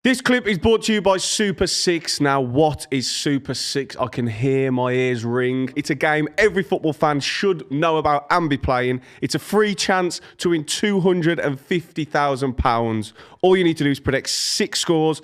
This clip is brought to you by Super 6. Now, what is Super 6? I can hear my ears ring. It's a game every football fan should know about and be playing. It's a free chance to win £250,000. All you need to do is predict 6 scores,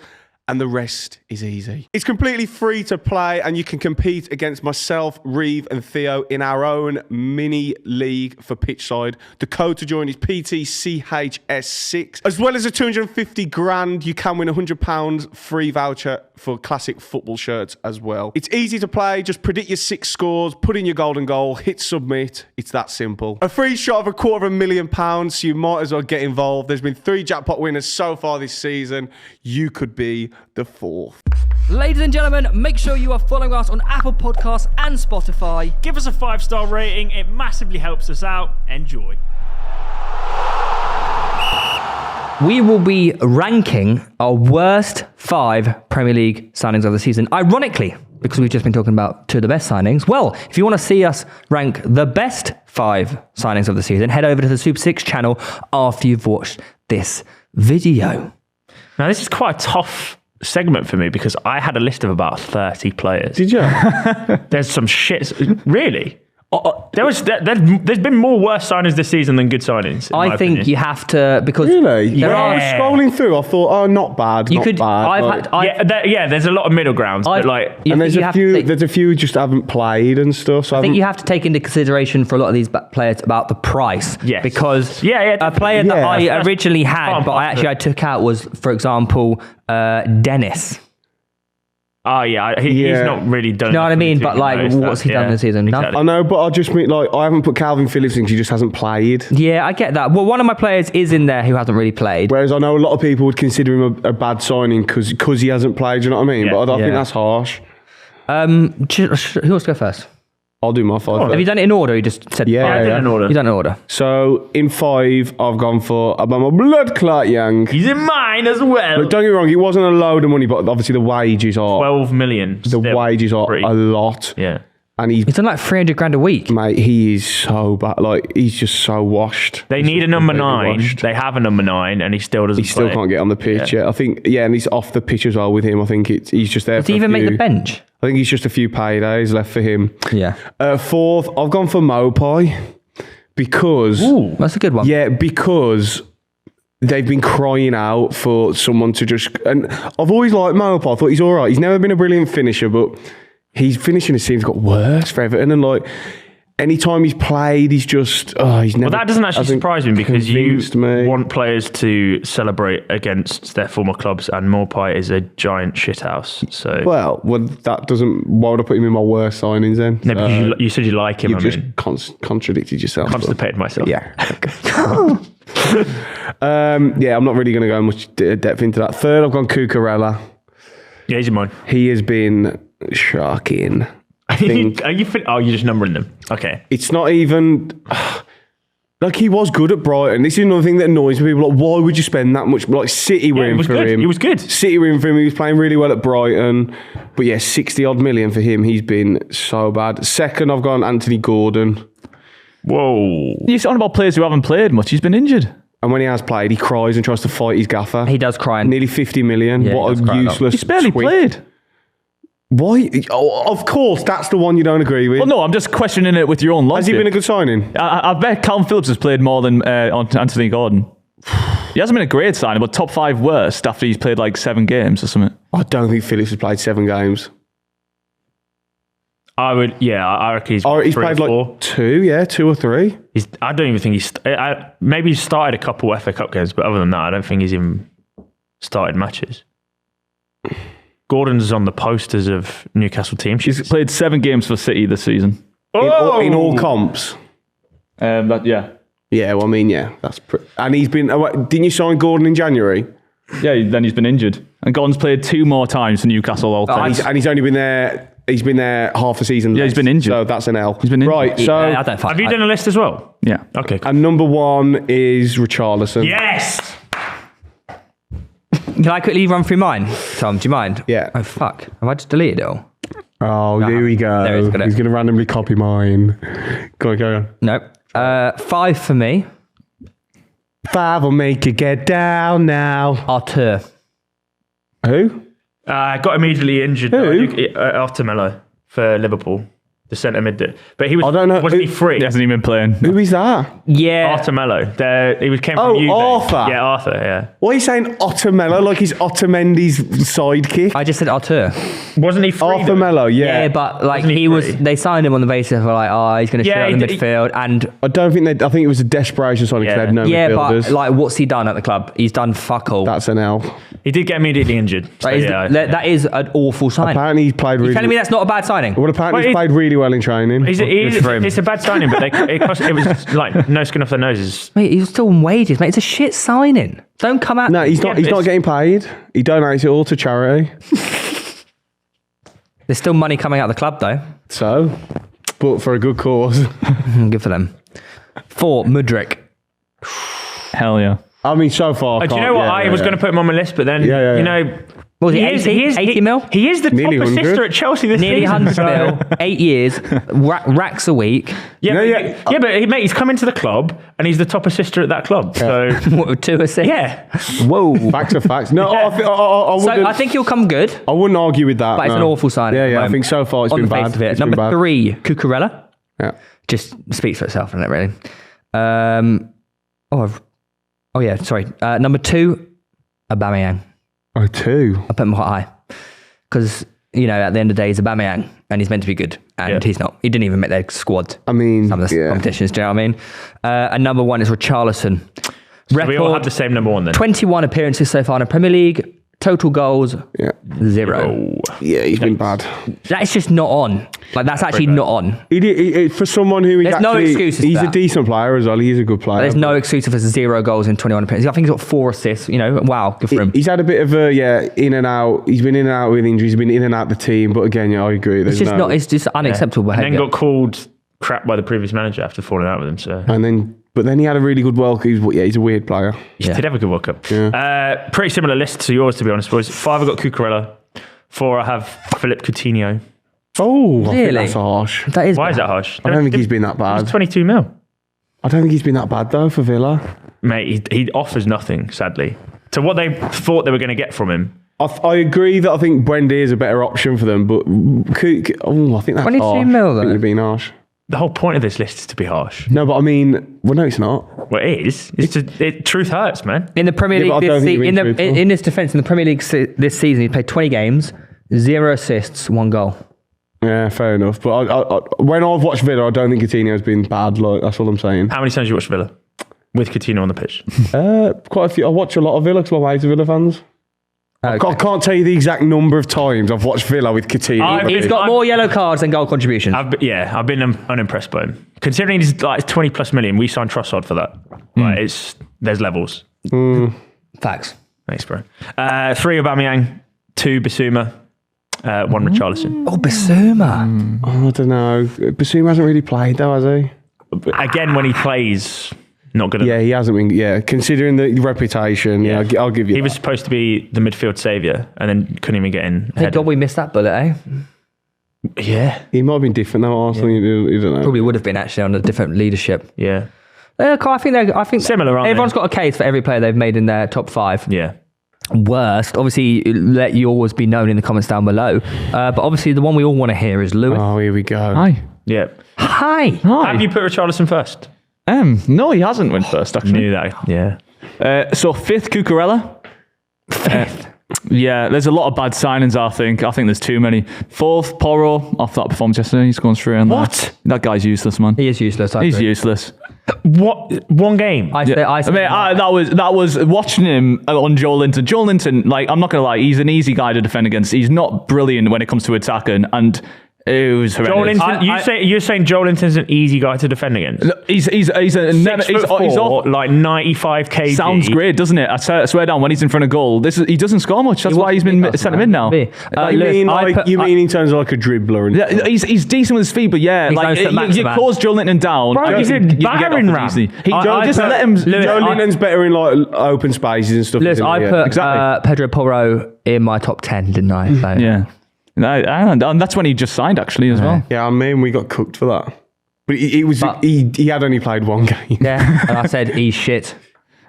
and the rest is easy. It's completely free to play, and you can compete against myself, Reeve, and Theo in our own mini league for Pitch Side. The code to join is PTCHS6. As well as a 250 grand, you can win £100 free voucher for classic football shirts as well. It's easy to play. Just predict your 6 scores, put in your golden goal, hit submit. It's that simple. A free shot of £250,000, so you might as well get involved. There's been 3 jackpot winners so far this season. You could be the 4th. Ladies and gentlemen, make sure you are following us on Apple Podcasts and Spotify. Give us a 5-star rating. It massively helps us out. Enjoy. We will be ranking our worst 5 Premier League signings of the season. Ironically, because we've just been talking about 2 of the best signings. Well, if you want to see us rank the best 5 signings of the season, head over to the Super 6 channel after you've watched this video. Now, this is quite a tough segment for me because I had a list of about 30 players. Did you? There's some shit. Really? There's been more worse signings this season than good signings. I think you have to, because Really? there When I was are. scrolling through, I thought, oh, not bad, You not could. bad. there's a lot of middle grounds, but like, And there's a few. Take, There's a few just haven't played and stuff. So I think you have to take into consideration for a lot of these players about the price. Yes. Because Yeah, a player that yeah. I originally had, but Part I took out was, for example, Dennis. oh yeah, he's not really done. You know what I mean? But like, knows what's that. he done this season? Exactly. I know, but I just mean like I haven't put Calvin Phillips in because he just hasn't played. Yeah, I get that. Well, one of my players is in there who hasn't really played. Whereas I know a lot of people would consider him a bad signing because he hasn't played. Do you know what I mean? Yeah. But I think Yeah. that's harsh. Who wants to go first? I'll do my 5. Have you done it in order? You just said Yeah, 5? I did yeah. in order. You done it in order. So in 5, I've gone for Obama Blood Clot Young. He's in mine as well. Look, don't get me wrong, it wasn't a load of money, but obviously the wages are 12 million. the wages are pretty. a lot. Yeah. And he's He's done like 300 grand a week. mate, he is so bad. Like he's just so washed. They He's need a just number completely 9. washed. They have a number 9, and he still doesn't. He still play. can't get on the pitch yet. I think, and he's off the pitch as well with him. I think he's just there. Does he even make the bench? I think he's just a few paydays left for him. Yeah. 4th, I've gone for Mopai because That's a good one. yeah, because they've been crying out for someone to just. And I've always liked Mopai. I thought he's all right. He's never been a brilliant finisher, but his finishing has seems got worse for Everton. And like anytime he's played, he's just he's never. Well, that doesn't actually hasn't surprise me because you convinced me. want players to celebrate against their former clubs, and Morpie is a giant shithouse. So Well, that doesn't. Why would I put him in my worst signings then? no, because you said you like him. You've I just mean, contradicted yourself. constipated myself. Yeah. Yeah, I'm not really going to go much depth into that. 3rd, I've gone Cucurella. Yeah, he's in mine. He has been shocking. I think Oh, you're just numbering them. Okay. it's not even like he was good at Brighton. This is another thing that annoys me. People like, why would you spend that much? Like City were Yeah, in he was for good. him. He was good. City were in for him. He was playing really well at Brighton. But yeah, 60 odd million for him. He's been so bad. 2nd, I've gone Anthony Gordon. Whoa. You're talking about players who haven't played much. He's been injured. And when he has played, he cries and tries to fight his gaffer. He does cry. Nearly 50 million. Yeah, he What does a cry a lot. useless He's barely twit. played. Why? Oh, of course, that's the one you don't agree with. Well, no, I'm just questioning it with your own logic. Has he been a good signing? I bet Calvin Phillips has played more than Anthony Gordon. He hasn't been a great signing, but top 5 worst after he's played like 7 games or something. I don't think Phillips has played 7 games. I reckon he's Or he's 3 played or 4. like 2 or 3. I don't even think he's. Maybe he's started a couple FA Cup games, but other than that, I don't think he's even started matches. Gordon's on the posters of Newcastle team sheets. He's played 7 games for City this season. In all comps. Yeah. Yeah, well, I mean, yeah, that's and he's been. Didn't you sign Gordon in January? Yeah, then he's been injured. And Gordon's played 2 more times for Newcastle all time. And he's only been there. He's been there half a season. Yeah, he's less, been injured. So that's an L. He's been injured. Right. So I don't find Have you done a list as well? Yeah. Okay. Cool. and number 1 is Richarlison. Yes. Can I quickly run through mine, Tom? Do you mind? Yeah. Oh, fuck. Have I just deleted it all? Oh, here we go. There, he's got it. He's going to randomly copy mine. Go on. Nope. 5 for me. 5 will make you get down now. Artur. Who? Got immediately injured. Who? Artemello for Liverpool. The centre mid, but he was. I don't know. Wasn't he free? He hasn't even been playing. Who is that? Yeah. Artemello. He came from Oh, Juve. Arthur. Yeah, Arthur. Yeah. Why are you saying Ottomello like he's Otamendi's sidekick? I just said Artur. Wasn't he free? Arthur though? Mello, yeah. Yeah, but like Wasn't he he was, free? they signed him on the basis of like, oh, he's going to shoot out he the did- midfield. And I don't think I think it was a desperation signing because they had no yeah, midfielders. but like, what's he done at the club? He's done fuck all. That's an L. He did get immediately injured. So, Like, yeah. that is an awful sign. Apparently he's played really You're telling me that's not a bad signing? well, apparently Well, he's played really well in training. It's a bad signing, but it was like no skin off their noses. Mate, he's still on wages, mate. It's a shit signing. Don't come out. No, he's not. Yeah, He's not it's- getting paid. He donates it all to charity. There's still money coming out of the club, though. So, but for a good cause. Good for them. 4, Mudryk. Hell yeah. I mean, so far. Do you know what? I was going to put him on my list, but then Yeah. you know. What was he, 80 mil? He is the Nearly top 100. assister at Chelsea this Nearly season. 100 mil, 8 years, racks a week. Yeah, Yeah, but, mate, he's come into the club and he's the top assister at that club. So What, 2 assists? yeah, Whoa. Facts are facts. No, Yeah. I So wouldn't. I think he'll come good, I wouldn't argue with that. but it's no. an awful signing. Yeah, at the yeah. I moment. think so far it's On been the face bad. of it. It's been Number bad. 3, Cucurella. Yeah. Just speaks for itself, doesn't it, really? Sorry. Number 2, Aubameyang. Oh, 2. I put him quite high. Because, you know, at the end of the day, he's Aubameyang and he's meant to be good. And he's not. He didn't even make their squad. I mean, Some of the competitions, do you know what I mean? And number 1 is Richarlison. so we all have the same number 1 then. 21 appearances so far in the Premier League. Total goals, Yeah. 0. Yeah, he's been bad. That is just not on. Like, that's actually not on. For someone who is There's no actually, excuses for he's a that. decent player as well. He's a good player. There's no excuse for 0 goals in 21 appearances. I think he's got 4 assists. You know, wow, good for him. He's had a bit of a in and out. He's been in and out with injuries. He's been in and out the team. But again, yeah, I agree. It's just not. It's just unacceptable And then behaviour. got called crap by the previous manager after falling out with him. So But then he had a really good World Cup. He's a weird player. he did have a good World Cup. Pretty similar list to yours, to be honest, boys. 5, I got Cucurella. 4, I have Philip Coutinho. Oh, I think Really? that's harsh. That is Why is bad. that harsh? I don't think he's been that It's bad. 22 mil. I don't think he's been that bad though for Villa. Mate, he offers nothing, sadly. To what they thought they were going to get from him. I agree that I think Buendia is a better option for them, but I think that's 22 harsh. mil, I though. think you're being harsh. The whole point of this list is to be harsh. No, but I mean, well, no, it's not. Well, it is. Truth hurts, man. In the Premier Yeah, but League I don't this think you're season, being truthful. in his defence, in the Premier League this season, he played 20 games, 0 assists, 1 goal. Yeah, fair enough. But when I've watched Villa, I don't think Coutinho's been bad. Like, that's all I'm saying. How many times have you watched Villa? With Coutinho on the pitch? Quite a few. I watch a lot of Villa because my mates are Villa fans. I can't tell you the exact number of times I've watched Villa with Coutinho. He's got more yellow cards than goal contributions. I've been unimpressed by him. Considering he's like 20 plus million, we signed Trossard for that. Like, there's levels. Facts. Thanks, bro. 3, Aubameyang. 2, Bissouma. 1, Richarlison. Oh, Basuma. I don't know. Basuma hasn't really played though, has he? Again, when he plays, not good enough. Yeah, he hasn't been. Yeah, considering the reputation, yeah, I'll give you. He was supposed to be the midfield saviour and then couldn't even get in. Thank God we missed that bullet, eh? Yeah. He might have been different though. Arsenal, you don't know. Probably would have been actually under different leadership. Yeah. I think Similar, aren't they? everyone's got a case for every player they've made in their top 5. Yeah. Worst, obviously, let yours be known in the comments down below. But obviously, the one we all want to hear is Lewis. Oh, here we go. Hi. Yeah. Hi. Have you put Richarlison first? No, he hasn't went first, actually. Knew that. Yeah. So 5th, Cucurella. 5th. Yeah, there's a lot of bad signings, I think. I think there's too many. 4th, Porro, off that performance yesterday. He's gone through. What? That guy's useless, man. He is useless. He's useless. What? One game? That was watching him on Joe Linton. Joe Linton, like, I'm not going to lie, he's an easy guy to defend against. He's not brilliant when it comes to attacking, and it was horrendous. You're saying Joe Linton's an easy guy to defend against? He's 6'4", like 95 kg. Sounds great, doesn't it? I swear down, when he's in front of goal, he doesn't score much. That's why he's been sent him in now. You mean in terms of like a dribbler? And Yeah, he's decent with his feet, but yeah, He's like no Maximan. you close Joe Linton down. Bro, he's a battering ram. Just let him. Joe Linton's better in like open spaces and stuff. Lewis, isn't he? I Yeah. put Exactly. Pedro Porro in my top 10, didn't I? So. Yeah. And that's when he just signed, actually, as well. Yeah, I mean, we got cooked for that. But he had only played 1 game. Yeah, and I said he's shit.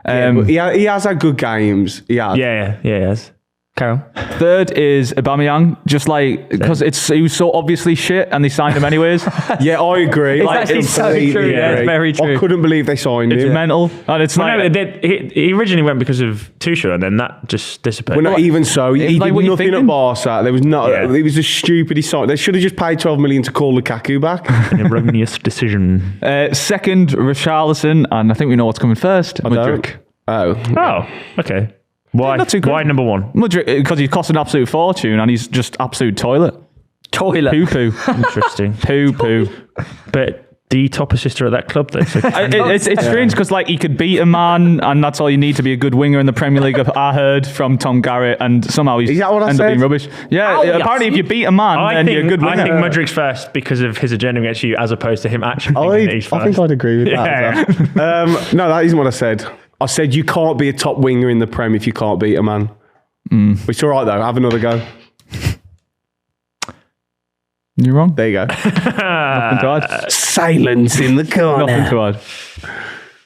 But he has had good games. He has. Yeah, he has. Carry on. Third is Aubameyang, just like because he was so obviously shit, and they signed him anyways. Yeah, I agree. It's I actually so completely true. Yeah, it's agree. very true. I couldn't believe they signed It's him. mental, and it's Well, like no, he originally went because of Tuchel, and then that just dissipated. Well, not even so. He like, did what you nothing at thinking? Barca. There was no. Yeah. It was the stupid he signed. They should have just paid 12 million to call Lukaku back. An erroneous decision. second Richarlison, and I think we know what's coming first. Mudryk. Oh. Oh, okay. Why? Not too good. Why number one? Mudryk, because he cost an absolute fortune, and he's just absolute toilet. Toilet. Poo poo. Interesting. Poo poo. But the top assister at that club, though. So It's strange because like he could beat a man, and that's all you need to be a good winger in the Premier League. I heard from Tom Garrett, and somehow he's Is that what I ended up said? being rubbish. Yeah, apparently if you beat a man, then you're a good winger. I think Mudryk's first because of his agenda against you, as opposed to him actually thinking that he's I think first. I'd agree with that. as well. No, that isn't what I said. I said you can't be a top winger in the Prem if you can't beat a man. It's all right though. Have another go. You're wrong. There you go. Nothing to add. Silence in the corner. Nothing to add.